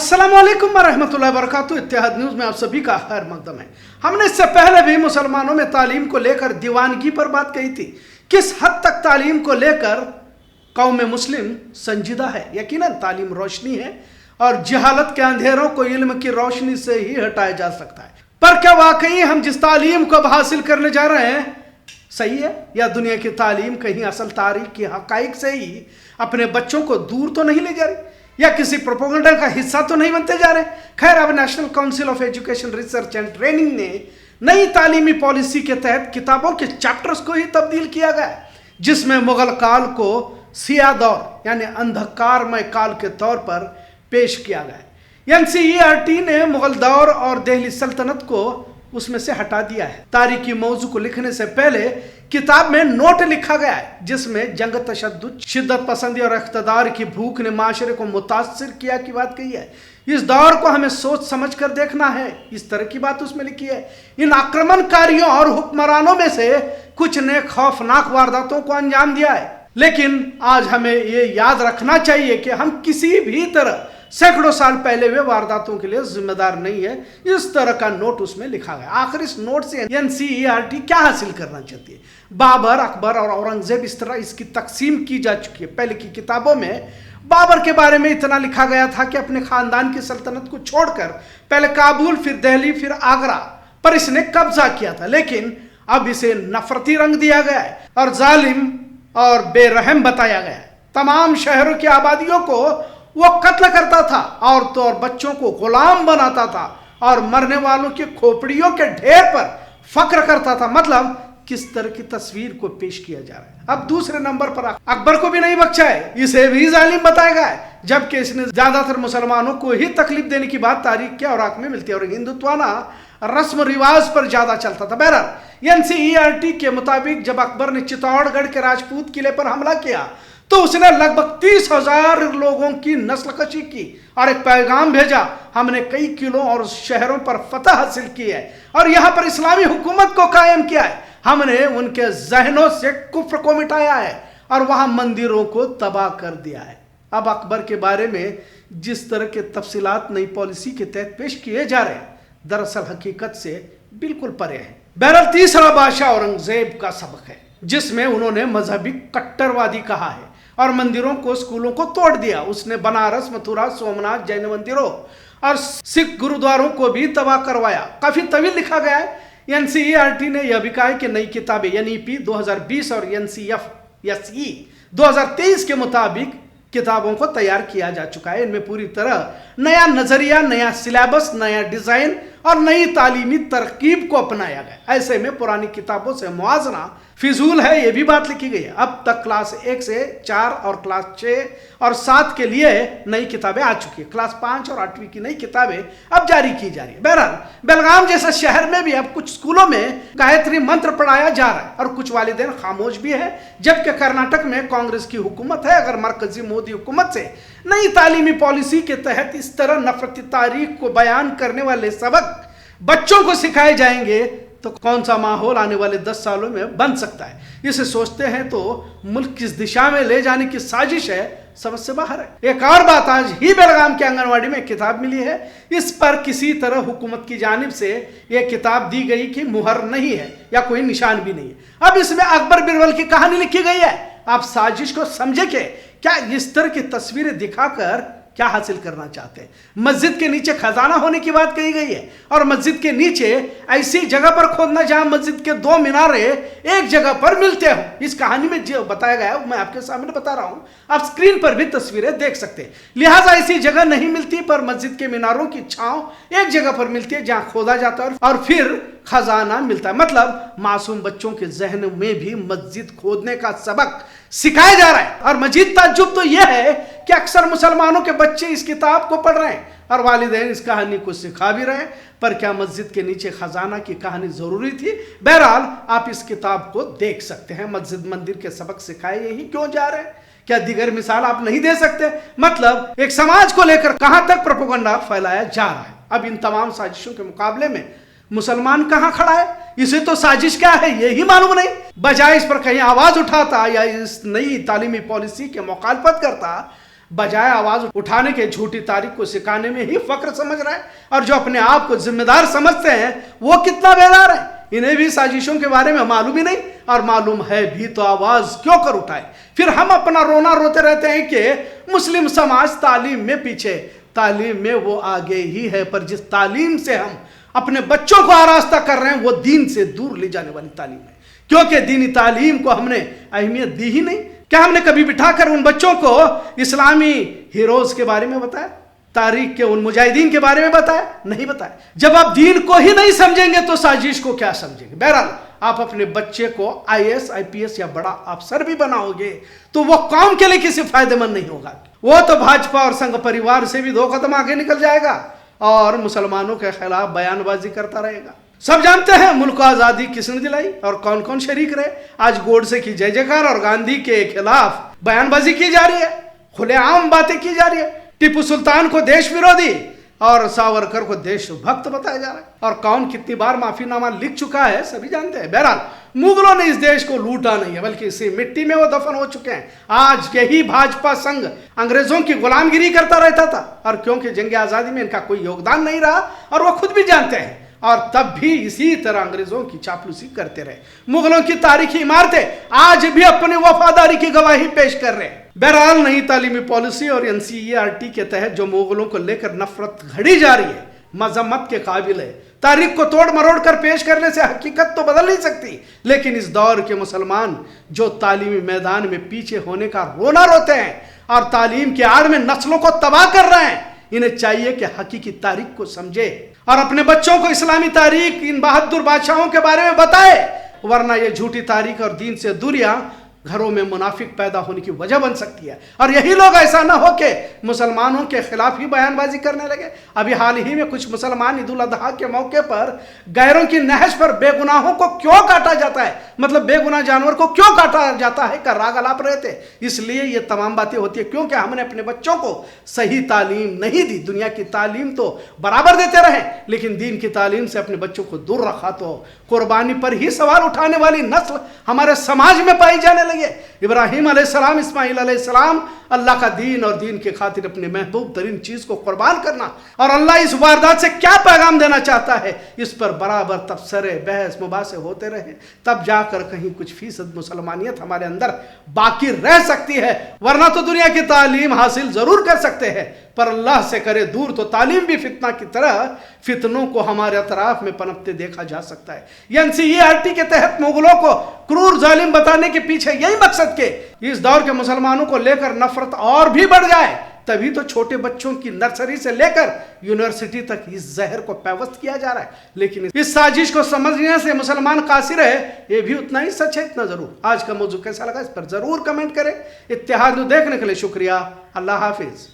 अस्सलामुअलैकुम वरहमतुल्लाहि वबरकातुहू। इत्तेहाद न्यूज़ में आप सभी का खैर मकदम है। हमने इससे पहले भी मुसलमानों में तालीम को लेकर दीवानगी पर बात कही थी। किस हद तक तालीम को लेकर कौम मुस्लिम संजीदा है। यकीनन तालीम रोशनी है और जहालत के अंधेरों को इल्म की रोशनी से ही हटाया जा सकता है। पर क्या वाकई हम जिस तालीम को हासिल करने जा रहे हैं सही है, या दुनिया की तालीम कहीं असल तारीख की हकाइक से ही अपने बच्चों को दूर तो नहीं ले जा रही, या किसी प्रोपेगेंडा का हिस्सा तो नहीं बनते जा रहे। खैर, अब national council of education research and training ने नई तालीमी पॉलिसी के तहत किताबों के चैप्टर्स को ही तब्दील किया गया है, जिसमें मुगल काल को सिया दौर यानी अंधकारमय काल के तौर पर पेश किया गया है। एनसीईआरटी ने मुगल दौर और दिल्ली सल्तनत को उसमें से हटा दिया है। तारीखी मौजू को लिखने से पहले किताब में नोट लिखा गया है, जिसमें जंग, तशद्दुद, शिद्दत पसंदी और इख्तिदार की भूख ने माशरे को मुतासिर किया की बात कही है। इस दौर को हमें सोच समझ कर देखना है, इस तरह की बात उसमें लिखी है। इन आक्रमणकारियों और हुक्मरानों में से कुछ ने खौफनाक वारदातों को अंजाम दिया है, लेकिन आज हमें ये याद रखना चाहिए कि हम किसी भी तरह सैकड़ों साल पहले वे वारदातों के लिए जिम्मेदार नहीं है। इस तरह का नोट उसमें लिखा गया। आखिर इस नोट से एनसीईआरटी क्या हासिल करना चाहती है। बाबर, अकबर और औरंगजेब, इस तरह इसकी तकसीम की जा चुकी है। पहले की किताबों में बाबर के बारे में इतना लिखा गया था कि अपने खानदान की सल्तनत को छोड़कर पहले काबुल, फिर दिल्ली, फिर आगरा पर इसने कब्जा किया था, लेकिन अब इसे नफरती रंग दिया गया है और जालिम और बेरहम बताया गया है। तमाम शहरों की आबादियों को वो कत्ल करता था, औरतों और बच्चों को गुलाम बनाता था और मरने वालों की खोपड़ियों के ढेर पर फक्र करता था। मतलब किस तरह की तस्वीर को पेश किया जा रहा है। अब दूसरे नंबर पर अकबर को भी नहीं बख्शा है, इसे भी जालिम बताया गया है, जबकि इसने ज्यादातर मुसलमानों को ही तकलीफ देने की बात तारीख के औराक में मिलती है और हिंदुत्वाना रस्म रिवाज पर ज्यादा चलता था। बहरहाल एनसीईआरटी के मुताबिक जब अकबर ने चित्तौड़गढ़ के राजपूत किले पर हमला किया तो उसने लगभग 30,000 लोगों की नस्लकशी की और एक पैगाम भेजा, हमने कई किलों और शहरों पर फतह हासिल की है और यहां पर इस्लामी हुकूमत को कायम किया है। हमने उनके जहनों से कुफ्र को मिटाया है और वहां मंदिरों को तबाह कर दिया है। अब अकबर के बारे में जिस तरह के तफसीलात नई पॉलिसी के तहत पेश किए जा रहे हैं, दरअसल हकीकत से बिल्कुल परे है। बहरहाल तीसरा बादशाह औरंगजेब का सबक है, जिसमें उन्होंने मजहबी कट्टरवादी कहा है और मंदिरों को, स्कूलों को तोड़ दिया। उसने बनारस, मथुरा, सोमनाथ, जैन मंदिरों और सिख गुरुद्वारों को भी तबाह करवाया। काफी तवील लिखा गया है। एनसीईआरटी ने यह भी कहा है कि नई किताबें एनईपी 2020 और एनसीएफएसई 2023 के मुताबिक किताबों को तैयार किया जा चुका है। इनमें पूरी तरह नया नजरिया, नया सिलेबस, नया डिजाइन और नई तालीमी तरकीब को अपनाया गया। ऐसे में पुरानी किताबों से मुआवजा फिजूल है, ये भी बात लिखी गई है। अब तक क्लास 1 से 4 और क्लास 6 और 7 के लिए नई किताबें आ चुकी है। क्लास 5 और 8वीं की नई किताबें अब जारी की जा रही है। बहरहाल बेलगाम जैसे शहर में भी अब कुछ स्कूलों में गायत्री मंत्र पढ़ाया जा रहा है और कुछ वालिदैन खामोश भी है, जबकि कर्नाटक में कांग्रेस की हुकूमत है। अगर मरकजी मोदी हुकूमत से नई तालीमी पॉलिसी के तहत इस तरह नफरती तारीख को बयान करने वाले सबक बच्चों को सिखाए जाएंगे तो कौन सा माहौल आने वाले 10 सालों में बन सकता है। इसे सोचते हैं तो मुल्क किस दिशा में ले जाने की साजिश है, समझ से बाहर है। एक और बात, आज ही बेलगाम के आंगनवाड़ी में किताब मिली है। इस पर किसी तरह हुकूमत की जानिब से यह किताब दी गई कि मुहर नहीं है या कोई निशान भी नहीं है। अब इसमें अकबर बिरबल की कहानी लिखी गई है। आप साजिश को समझे कि क्या इस तरह की तस्वीरें दिखाकर क्या हासिल करना चाहते हैं। मस्जिद के नीचे खजाना होने की बात कही गई है और मस्जिद के नीचे ऐसी जगह पर खोदना जहां मस्जिद के 2 मीनारे एक जगह पर मिलते हो। इस कहानी में जो बताया गया है मैं आपके सामने बता रहा हूं, आप स्क्रीन पर भी तस्वीरें देख सकते हैं। लिहाजा ऐसी जगह नहीं मिलती, पर मस्जिद के मीनारों की छांव एक जगह पर मिलती है जहां खोदा जाता है और फिर खजाना मिलता है। मतलब मासूम बच्चों के जहन में भी मस्जिद खोदने का सबक सिखाया जा रहा है। और मजीद ताज्जुब तो यह है कि अक्सर मुसलमानों के बच्चे इस किताब को पढ़ रहे हैं और वालिदैन इस कहानी को सिखा भी रहे हैं। पर क्या मस्जिद के नीचे खजाना की कहानी जरूरी थी। बहरहाल आप इस किताब को देख सकते हैं। मस्जिद मंदिर के सबक सिखाए यही क्यों जा रहे हैं, क्या दिगर मिसाल आप नहीं दे सकते? मतलब एक समाज को लेकर कहां तक प्रोपेगेंडा फैलाया जा रहा है। अब इन तमाम साजिशों के मुकाबले में मुसलमान कहां खड़ा है, इसे तो साजिश क्या है यही मालूम नहीं। बजाय इस पर कहीं आवाज उठाता या इस नई तालीमी पॉलिसी के मुखालफत करता, बजाय आवाज उठाने के झूठी तारीख को सिखाने में ही फक्र समझ रहा है। और जो अपने आप को जिम्मेदार समझते हैं वो कितना बेदार है। इन्हें भी साजिशों के बारे में मालूम ही नहीं, और मालूम है भी तो आवाज क्यों कर उठाए। फिर हम अपना रोना रोते रहते हैं कि मुस्लिम समाज तालीम में पीछे। तालीम में वो आगे ही है, पर जिस तालीम से हम अपने बच्चों को आरास्ता कर रहे हैं वो दीन से दूर ले जाने वाली तालीम है, क्योंकि दीनी तालीम को हमने अहमियत दी ही नहीं। क्या हमने कभी बिठाकर उन बच्चों को इस्लामी हीरोज के बारे में बताया, तारीख के उन मुजाहिदीन के बारे में बताया? नहीं बताया। जब आप दीन को ही नहीं समझेंगे तो साजिश को क्या समझेंगे। बहरहाल आप अपने बच्चे को IAS IPS या बड़ा अफसर भी बनाओगे तो वो कौम के लिए किसी फायदेमंद नहीं होगा। वो तो भाजपा और संघ परिवार से भी 2 कदम आगे निकल जाएगा और मुसलमानों के खिलाफ बयानबाजी करता रहेगा। सब जानते हैं मुल्क को आजादी किसने दिलाई और कौन कौन शरीक रहे। आज गोडसे की जय जयकार और गांधी के खिलाफ बयानबाजी की जा रही है, खुलेआम बातें की जा रही है। टीपू सुल्तान को देश विरोधी और सावरकर को देशभक्त बताया जा रहा है। और कौन कितनी बार माफीनामा लिख चुका है सभी जानते हैं। बहरहाल मुगलों ने इस देश को लूटा नहीं है, बल्कि इसी मिट्टी में वो दफन हो चुके हैं। आज के ही भाजपा संघ अंग्रेजों की गुलामगिरी करता रहता था, और क्योंकि जंग आजादी में इनका कोई योगदान नहीं रहा और वो खुद भी जानते हैं, और तब भी इसी तरह अंग्रेजों की चापलूसी करते रहे। मुगलों की तारीखी इमारतें आज भी अपनी वफादारी की गवाही पेश कर रहे हैं। बहरहाल नई तालीमी पॉलिसी और NCERT के तहत जो मुगलों को लेकर नफरत घड़ी जा रही है मजम्मत के काबिल है। तारीख को तोड़ मरोड़ कर पेश करने से हकीकत तो बदल नहीं सकती, लेकिन इस दौर के मुसलमान जो तालीमी मैदान में पीछे होने का रोना रोते हैं और तालीम की आड़ में नस्लों को तबाह कर रहे हैं, इन्हें चाहिए कि हकीकी तारीख को समझे और अपने बच्चों को इस्लामी तारीख, इन बहादुर बादशाहों के बारे में बताए, वरना ये झूठी तारीख और दीन से दूरियां घरों में मुनाफिक पैदा होने की वजह बन सकती है। और यही लोग ऐसा ना हो कि मुसलमानों के खिलाफ ही बयानबाजी करने लगे। अभी हाल ही में कुछ मुसलमान ईद उल अजहा के मौके पर गैरों की नहज पर बेगुनाहों को क्यों काटा जाता है, मतलब बेगुनाह जानवर को क्यों काटा जाता है, का राग अलाप रहे थे। इसलिए ये तमाम बातें होती है क्योंकि हमने अपने बच्चों को सही तालीम नहीं दी। दुनिया की तालीम तो बराबर देते रहे, लेकिन दीन की तालीम से अपने बच्चों को दूर रखा तो कुर्बानी पर ही सवाल उठाने वाली नस्ल हमारे समाज में पाई जाने लगी। इब्राहिम अलैहिस्सलाम, इस्माइल अलैहिस्सलाम, अल्लाह का दीन और दीन के खातिर अपने महबूब तरीन चीज को कुर्बान करना, और अल्लाह इस वारदात से क्या पैगाम देना चाहता है, इस पर बराबर तबसरे बहस मुबासे होते रहे। तब जाकर कहीं कुछ फीसद मुसलमानियत हमारे अंदर बाकी रह सकती है, वरना तो दुनिया की तालीम हासिल जरूर कर सकते हैं, पर अल्लाह से करे दूर तो तालीम भी फितना की तरह फितनों को हमारे अतराफ में पनपते देखा जा सकता है। NCERT के तहत मुगलों को क्रूर जालिम बताने के पीछे यही मकसद के इस दौर के मुसलमानों को लेकर नफरत और भी बढ़ जाए। तभी तो छोटे बच्चों की नर्सरी से लेकर यूनिवर्सिटी तक इस जहर को पैवस्त किया जा रहा है। लेकिन इस साजिश को समझने से मुसलमान कासिर है, ये भी उतना ही सच है, इतना जरूर। आज का मौजू कैसा लगा इस पर जरूर कमेंट करें। इत्तेहाद देखने के लिए शुक्रिया। अल्लाह हाफिज।